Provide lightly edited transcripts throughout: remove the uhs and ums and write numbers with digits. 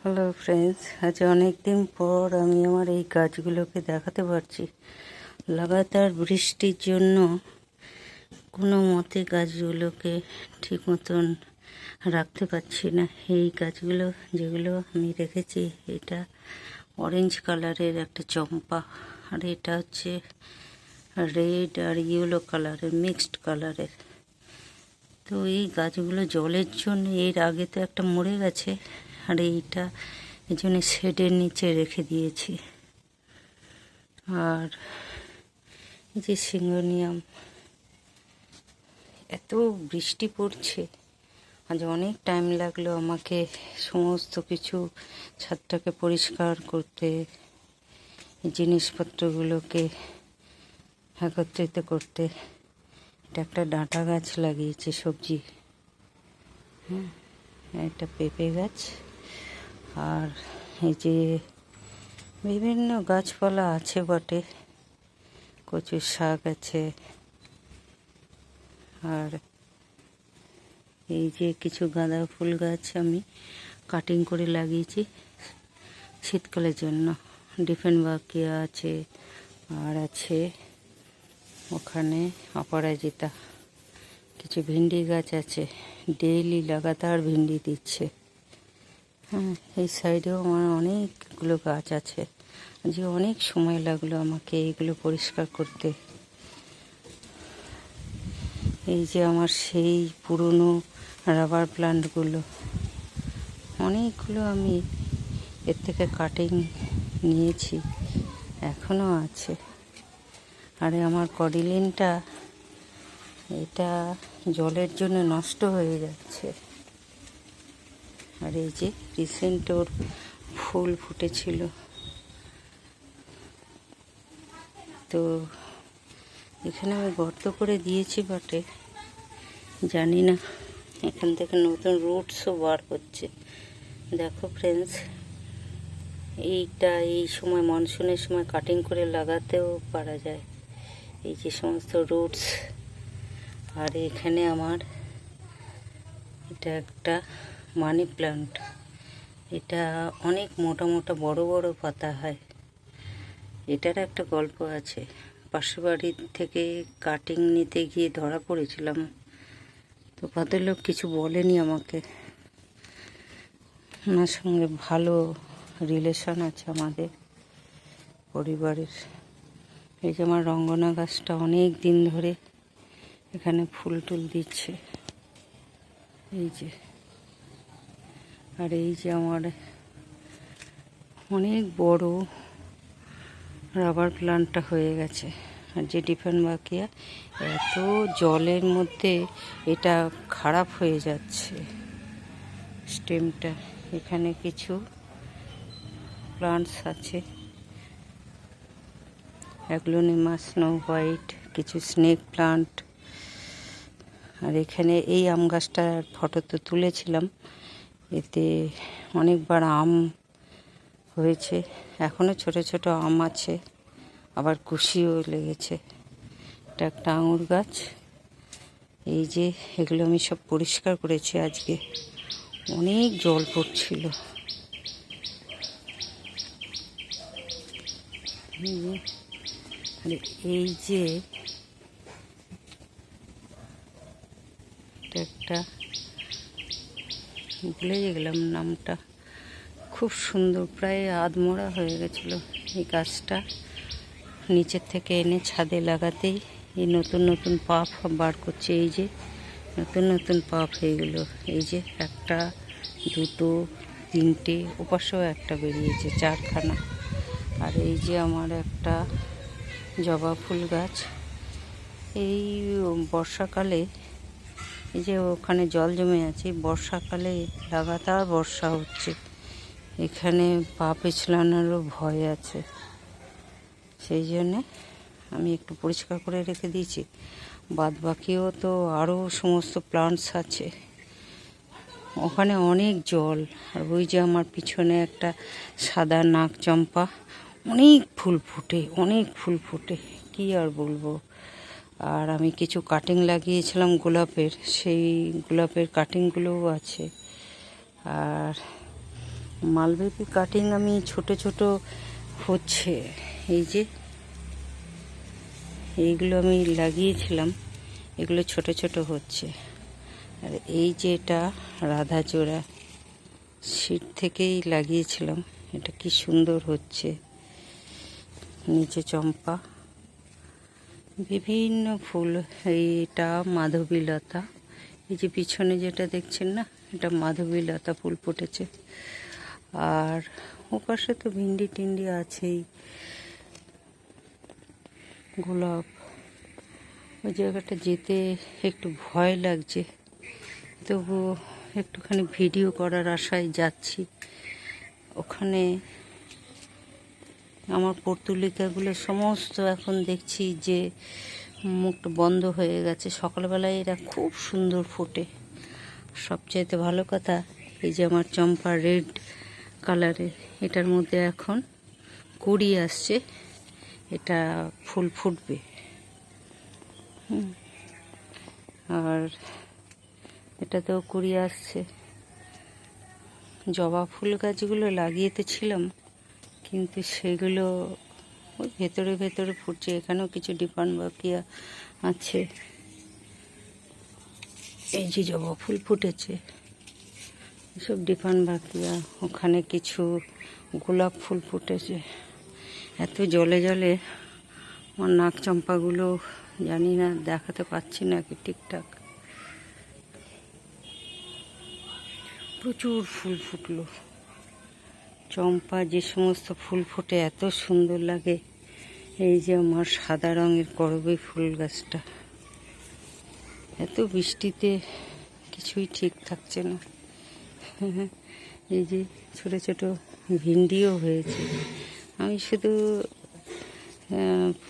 Hello friends, আজ অনেক দিন পর আমি আমার এই গাছগুলোকে দেখাতে পারছি। লাগাতার বৃষ্টির জন্য কোনো মতে গাছগুলোকে ঠিক মতন রাখতে পারছি না। এই গাছগুলো যেগুলো আমি রেখেছি, এটা অরেঞ্জ কালারের একটা চম্পা, আর এটা হচ্ছে রেড আর ইয়েলো কালারের মিক্সড কালারের। তো এই গাছগুলো জলের জন্য এর আগে তো একটা মরে গেছে, আর এইটা এই জন্য শেডের নিচে রেখে দিয়েছি। আর এই যে সিঙ্গোনিয়াম, এত বৃষ্টি পড়ছে, আজ অনেক টাইম লাগলো আমাকে সমস্ত কিছু ছাদটাকে পরিষ্কার করতে, জিনিসপত্রগুলোকে একত্রিত করতে। এটা একটা ডাঁটা গাছ লাগিয়েছি, সবজি, এটা পেঁপে গাছ, আর এই যে বিভিন্ন গাছপালা আছে বটে, কচুর শাক আছে, আর এই যে কিছু গাঁদা ফুল গাছ আমি কাটিং করে লাগিয়েছি শীতকালের জন্য। ডিফেনবাকিয়া আছে, আর আছে ওখানে অপরাজিতা। কিছু ভিন্ডি গাছ আছে, ডেইলি লাগাতার ভিন্ডি দিচ্ছে। এই সাইডেও আমার অনেকগুলো গাছ আছে। আজকে অনেক সময় লাগলো আমাকে এইগুলো পরিষ্কার করতে। এই যে আমার সেই পুরনো রাবার প্লান্টগুলো, অনেকগুলো আমি এর থেকে কাটিং নিয়েছি, এখনও আছে। আর আমার কডিলিনটা, এটা জলের জন্য নষ্ট হয়ে যাচ্ছে। আর এই যে রিসেন্ট ওর ফুল ফুটেছিল, তো এখানে আমি গর্ত করে দিয়েছি বটে, জানি না এখান থেকে নতুন রুটসও বার হচ্ছে। দেখো ফ্রেন্ডস, এইটা এই সময় মনসুনের সময় কাটিং করে লাগাতেও পারা যায়, এই যে সমস্ত রুটস। আর এখানে আমার এটা একটা মানি প্লান্ট, এটা অনেক মোটা মোটা বড় বড় পাতা হয়। এটার একটা গল্প আছে। পাশের বাড়ির থেকে কাটিং নিতে গিয়ে ধরা পড়েছিলাম, তো ভদ্রলোক কিছু বলেনি আমাকে, ওনার সঙ্গে ভালো রিলেশন আছে আমাদের পরিবারের। এই যে আমার রঙ্গনা গাছটা অনেক দিন ধরে এখানে ফুল টুল দিচ্ছে, এই যে। আর এই যে আমার অনেক বড় রাবার প্লান্টটা হয়ে গেছে। আর যে ডিফেনবাকিয়া, এত জলের মধ্যে এটা খারাপ হয়ে যাচ্ছে স্টেমটা। এখানে কিছু প্লান্টস আছে, অ্যাগ্লোনিমা স্নো হোয়াইট, কিছু স্নেক প্লান্ট। আর এখানে এই আম গাছটার ফটো তো তুলেছিলাম, এতে অনেকবার আম হয়েছে, এখনও ছোট ছোট আম আছে, আবার কুশিও লেগেছে। এটা একটা আঙুর গাছ। এই যে এগুলো আমি সব পরিষ্কার করেছি আজকে, অনেক জল পড়ছিল। এই যে একটা ভুলে গেলাম নামটা, খুব সুন্দর, প্রায় আধমরা হয়ে গেছিল। এই গাছটা নিচের থেকে এনে ছাদে লাগাতেই এই নতুন নতুন পাপ বার করছে। এই যে নতুন নতুন পাপ হয়ে গেল, এই যে একটা, দুটো, তিনটে, ওপাশেও একটা বেরিয়েছে, চারখানা। আর এই যে আমার একটা জবা ফুল গাছ, এই বর্ষাকালে, এই যে ওখানে জল জমে আছে, বর্ষাকালে লাগাতার বর্ষা হচ্ছে, এখানে পা পিছলানোরও ভয় আছে, সেই জন্যে আমি একটু পরিষ্কার করে রেখে দিয়েছি। বাদ বাকিও তো আরও সমস্ত প্লান্টস আছে, ওখানে অনেক জল। আর ওই যে আমার পিছনে একটা সাদা নাক চম্পা, অনেক ফুল ফোটে, অনেক ফুল ফোটে, কী আর বলবো। আর আমি কিছু কাটিং লাগিয়েছিলাম গোলাপের, সেই গোলাপের কাটিংগুলোও আছে। আর মালবেরি কাটিং আমি ছোট ছোট হচ্ছে, এই যে এইগুলো আমি লাগিয়েছিলাম, এগুলো ছোট ছোট হচ্ছে। আর এই যে এটা রাধাচূড়া, সিড থেকেই লাগিয়েছিলাম, এটা কি সুন্দর হচ্ছে। নিচে চম্পা, বিভিন্ন ফুল। এইটা মাধবীলতা, এই যে পিছনে যেটা দেখছেন না, এটা মাধবীলতা ফুল ফুটেছে। আর ওপাশে তো ভিন্ডি টিন্ডি আছেই, গোলাপ। ওই জায়গাটা যেতে একটু ভয় লাগছে, তবু একটুখানি ভিডিও করার আশায় যাচ্ছি। ওখানে আমার পর্তুলিকাগুলো সমস্ত এখন দেখছি যে মুখটা বন্ধ হয়ে গেছে। সকালবেলায় এরা খুব সুন্দর ফোটে। সবচাইতে ভালো কথা, এই যে আমার চম্পা রেড কালারের, এটার মধ্যে এখন কুড়ি আসছে, এটা ফুল ফুটবে। আর এটাতেও কুড়ি আসছে। জবা ফুল গাছগুলো লাগিয়ে তো ছিলাম, কিন্তু সেগুলো ওই ভেতরে ভেতরে ফুটছে। এখানেও কিছু ডিপানবাকিয়া আছে। এই যে জবা ফুল ফুটেছে, এসব ডিপানবাকিয়া। ওখানে কিছু গোলাপ ফুল ফুটেছে। এত জলে জলে আমার নাক চম্পাগুলো জানি না দেখাতে পাচ্ছি না কি ঠিকঠাক। প্রচুর ফুল ফুটলো। চম্পা যে সমস্ত ফুল ফোটে এত সুন্দর লাগে। এই যে আমার সাদা রঙের করবী ফুল গাছটা, এত বৃষ্টিতে কিছুই ঠিক থাকছে না। এই যে ছোট ছোট ভিন্ডিও হয়েছে। আমি শুধু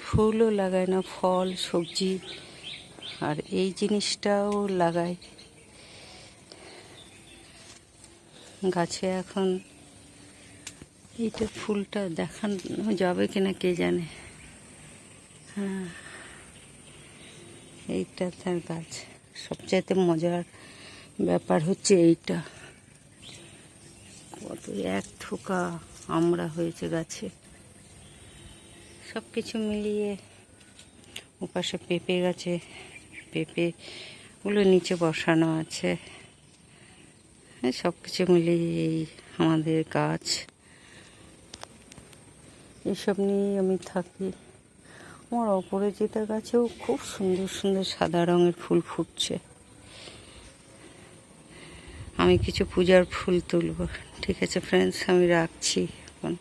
ফুলও লাগাই না, ফল সবজি আর এই জিনিসটাও লাগাই গাছে। এখন এইটা ফুলটা দেখানো যাবে কিনা কে জানে। হ্যাঁ, এইটা তার গাছ। সবচাইতে মজার ব্যাপার হচ্ছে এইটা, কত এক থোকা আমড়া হয়েছে গাছে। সব কিছু মিলিয়ে ওপাশে পেঁপে গাছে, পেঁপেগুলো নিচে বসানো আছে। সব কিছু মিলিয়ে এই আমাদের গাছ, এসব নিয়েই আমি থাকি। আমার অপরাজিতা গাছেও খুব সুন্দর সুন্দর সাদা রঙের ফুল ফুটছে। আমি কিছু পূজার ফুল তুলব। ঠিক আছে ফ্রেন্ডস, আমি রাখছি এখন।